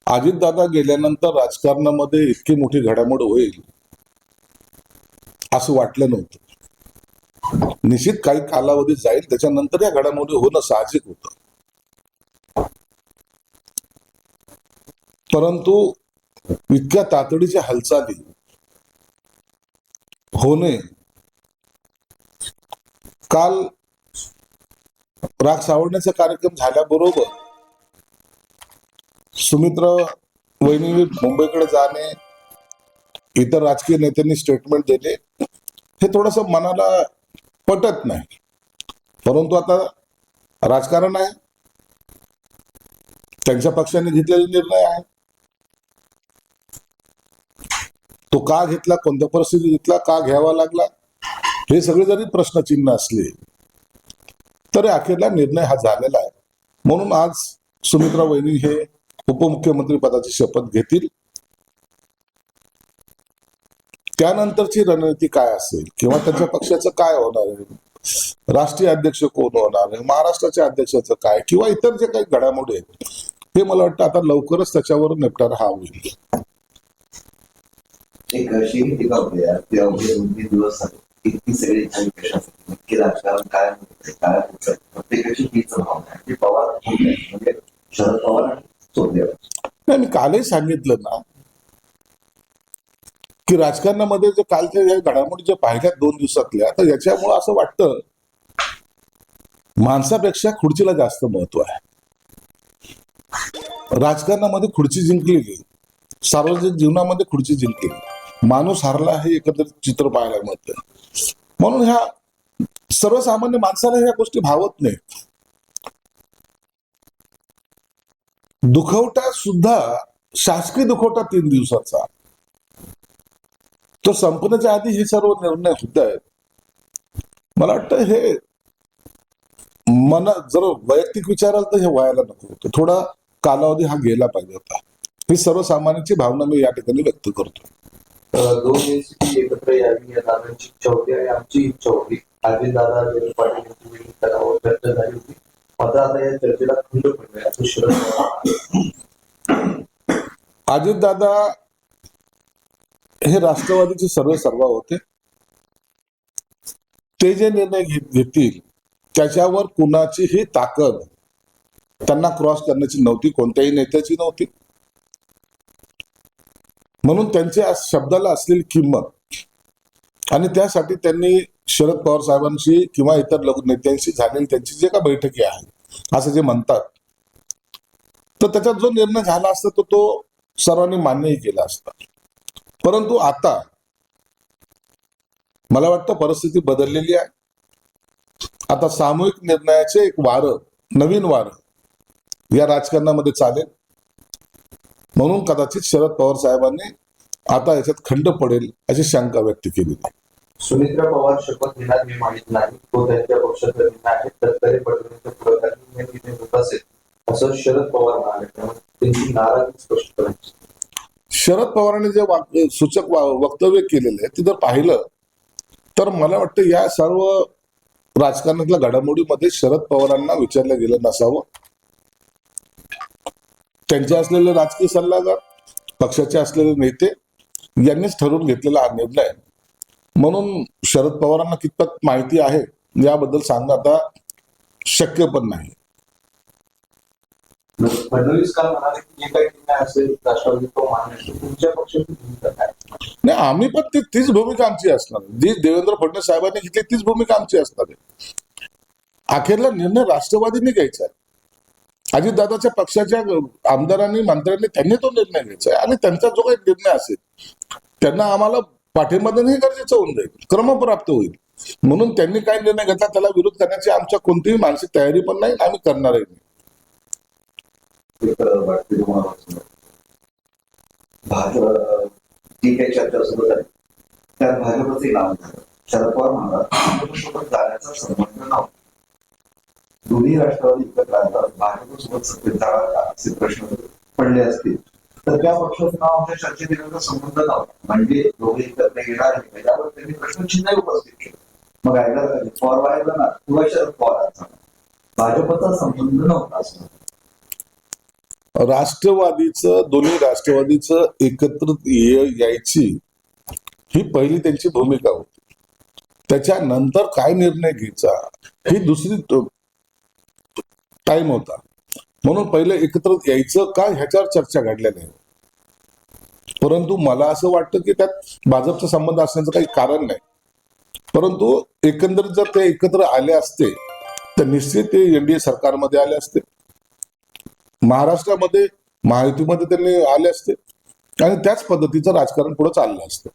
अजितदादा गेल्यानंतर राजकारणामध्ये इतकी मोठी घडामोड होईल असं वाटलं नव्हतं. निश्चित काही कालावधी जाईल, त्याच्यानंतर या घडामोडी होणं साहजिक होतं. परंतु इतक्या तातडीच्या हालचाली होणे, काल राग सावरण्याचा कार्यक्रम झाल्याबरोबर सुमित्रा वहिनी मुंबईकडे जाणे, इतर राजकीय नेत्यांनी स्टेटमेंट दिले, हे थोडस मनाला पटत नाही. परंतु आता राजकारण आहे, त्यांच्या पक्षाने घेतलेला निर्णय आहे. तो का घेतला, कोणत्या परिस्थितीत घेतला, का घ्यावा लागला, हे सगळे जरी प्रश्नचिन्ह असले तरी अखेरला निर्णय हा झालेला आहे. म्हणून आज सुमित्रा वहिनी हे उपमुख्यमंत्री पदाची शपथ घेतील. त्यानंतरची रणनीती काय असेल किंवा त्यांच्या पक्षाचं काय होणार आहे, राष्ट्रीय अध्यक्ष कोण होणार आहे, महाराष्ट्राच्या अध्यक्षाचं काय, किंवा इतर जे काही घडामोडी आहेत, हे मला वाटतं आता लवकरच त्याच्यावर निपटारा हा होईल. एक अशी टीका होती यार, ते अवघे 2-3 दिवस इतकी सगळी प्रशासन नक्की राजकारण काय होतं, काय होतं, प्रत्येकाची हीच भावना आहे. पवार म्हणजे शरद पवार नाही, मी कालही सांगितलं ना की राजकारणामध्ये जे कालच्या या घडामोडी ज्या पाहिल्या 2 दिवसातल्या, तर याच्यामुळे असं वाटतं माणसापेक्षा खुर्चीला जास्त महत्व आहे. राजकारणामध्ये खुर्ची जिंकली गेली, सार्वजनिक जीवनामध्ये खुर्ची जिंकली, माणूस हरला हे एकंदरीत चित्र पाहायला मिळतं. म्हणून ह्या सर्वसामान्य माणसाला ह्या गोष्टी भावत नाहीत. दुखवटा सुद्धा शासकीय दुखवटा 3 दिवसाचा, तो संपण्याच्या आधी हे सर्व निर्णय होत आहेत. मला वाटतं हे जर वैयक्तिक विचाराल तर हे व्हायला नको होतं. थोडा कालावधी हा गेला पाहिजे होता. ही सर्वसामान्यांची भावना मी या ठिकाणी व्यक्त करतो. 2 एनसीपी एकत्र यावी या दादांची इच्छा होती आणि आमची इच्छा होती. अजितदादा पाटील यांची वेळी त्यावर चर्चा झाली होती. मात्र आता या चर्चेला खंड पडलाय असं शरद अजितदादा हे राष्ट्रवादीचे सर्वेसर्वा होते. ते जे निर्णय घेतील त्याच्यावर कुणाचीही ताकद त्यांना क्रॉस करण्याची नव्हती, कोणत्याही नेत्याची नव्हती. म्हणून त्यांच्या शब्दाला असलेली किंमत आणि त्यासाठी त्यांनी शरद पवार साहेबांशी किंवा इतर नेत्यांशी झालेली त्यांची जे का बैठकी आहेत असं जे म्हणतात, तर त्याच्यात जो निर्णय झाला असता तो सर्वांनी मान्यही केला असता. परंतु आता मला वाटतं परिस्थिती बदललेली आहे. आता सामूहिक निर्णयाचे एक वारं, नवीन वारं या राजकारणामध्ये चालेल. म्हणून कदाचित शरद पवार साहेबांनी आता याच्यात खंड पडेल अशी शंका व्यक्त केली. सुमित्रा पवार शपथ घेणार हे माहीत नाही, तो त्यांच्या पक्षाचा निर्णय आहे. तत्कालीन पटवर्धनाच्या पुढाकाराने होत असेल असं शरद पवार म्हणाले. त्यामुळे त्यांची नाराजी स्पष्ट करायची. शरद पवारांनी जे सूचक वक्तव्य केलेलं आहे ते जर पाहिलं तर मला वाटतं या सर्व राजकारणातल्या घडामोडीमध्ये शरद पवारांना विचारलं गेलं नसावं. त्यांचे असलेले राजकीय सल्लागार, पक्षाचे असलेले नेते यांनीच ठरवून घेतलेला हा निर्णय. म्हणून शरद पवारांना कितपत माहिती आहे याबद्दल सांगणं आता शक्य पण नाही. फडणवीस काल म्हणाले की जे काही निर्णय असेल राष्ट्रवादी तो मान्य, तुमच्या पक्षाची भूमिका काय? नाही, आम्ही पण तीच भूमिका आमची असणार, जी देवेंद्र फडणवीस साहेबांनी घेतली तीच भूमिका आमची असणार आहे. अखेरला निर्णय राष्ट्रवादीने घ्यायचा आहे. अजितदादाच्या पक्षाच्या आमदारांनी, मंत्र्यांनी त्यांनी तो निर्णय घ्यायचा आहे आणि त्यांचा जो काही निर्णय असेल त्यांना आम्हाला पाठिंबा देणं गरजेचं होऊन जाईल, क्रमप्राप्त होईल. म्हणून त्यांनी काय निर्णय घेतला त्याला विरोध करण्याची आमच्या कोणतीही मानसिक तयारी पण नाही, आम्ही करणारही नाही. जी काही चर्चा सुरू झाली त्यात भाजपचे नाव झालं. शरद पवार म्हणाला जाण्याचा संबंध नव्हता. दोन्ही राष्ट्रवादी एकत्र आल्यावर भाजपसोबत सत्तेत जाणार का असे प्रश्न पडले असतील तर त्या पक्षाचं नाव आमच्या चर्चेत येण्याचा संबंध नव्हता. म्हणजे दोघे एकत्र येणार आहे त्यावर त्यांनी प्रश्नचिन्ह उपस्थित केलं. मग पवार व्हायला ना किंवा शरद पवारांचा भाजपचा संबंध नव्हता असं. दोन्ही राष्ट्रवादीचं एकत्रित यायची ही पहिली त्यांची भूमिका होती. त्याच्यानंतर काय निर्णय घ्यायचा ही दुसरी टाइम होता. म्हणून पहिले एकत्रित यायचं का ह्याच्यावर चर्चा घडल्या नाही. परंतु मला असं वाटतं की त्यात भाजपचा संबंध असण्याचं काही कारण नाही. परंतु एकंदरीत जर ते एकत्र आले असते तर निश्चित ते एनडीए सरकारमध्ये आले असते, महाराष्ट्रामध्ये महायुतीमध्ये त्यांनी आले असते आणि त्याच पद्धतीचं राजकारण पुढे चाललं असतं.